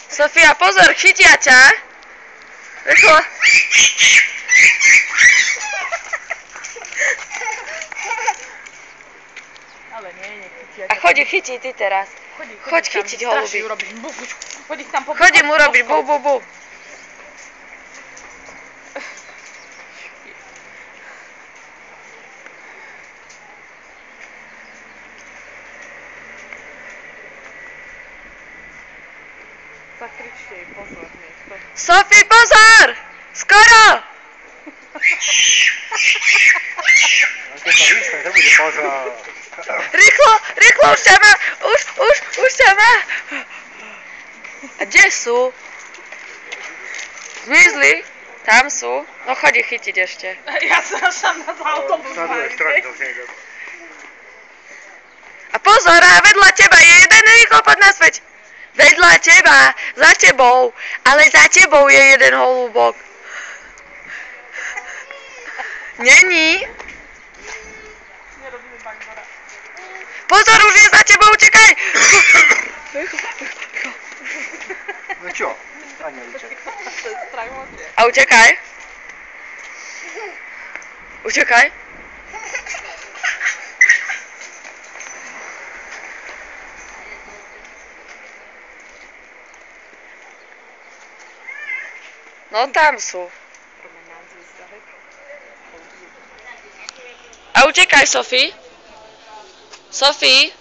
Sofia, pozor, chytia ťa. Rýchlo. Ale nie, nechytia. A chodí chytiť ty teraz. Choď chytiť holuby. Choď im urobiť bu, bu, bu. Zakričte jej pozor, niekto. Sofie, pozor! Skoro! Rýchlo, rýchlo, už ťa má! Už ťa má! A kde sú? Zmizli? Tam sú? No chodí chytiť ešte. Ja sa na autobus A pozor, a vedľa teba je jeden, rýchlo poď naspäť. Vedľa teba, za tebou, ale za tebou je jeden holúbok. Není? Pozor, už je za tebou, utekaj! No čo? Ani utekaj. A utekaj. Utekaj. No tam sú. A utekaj, Sofie. Sofie.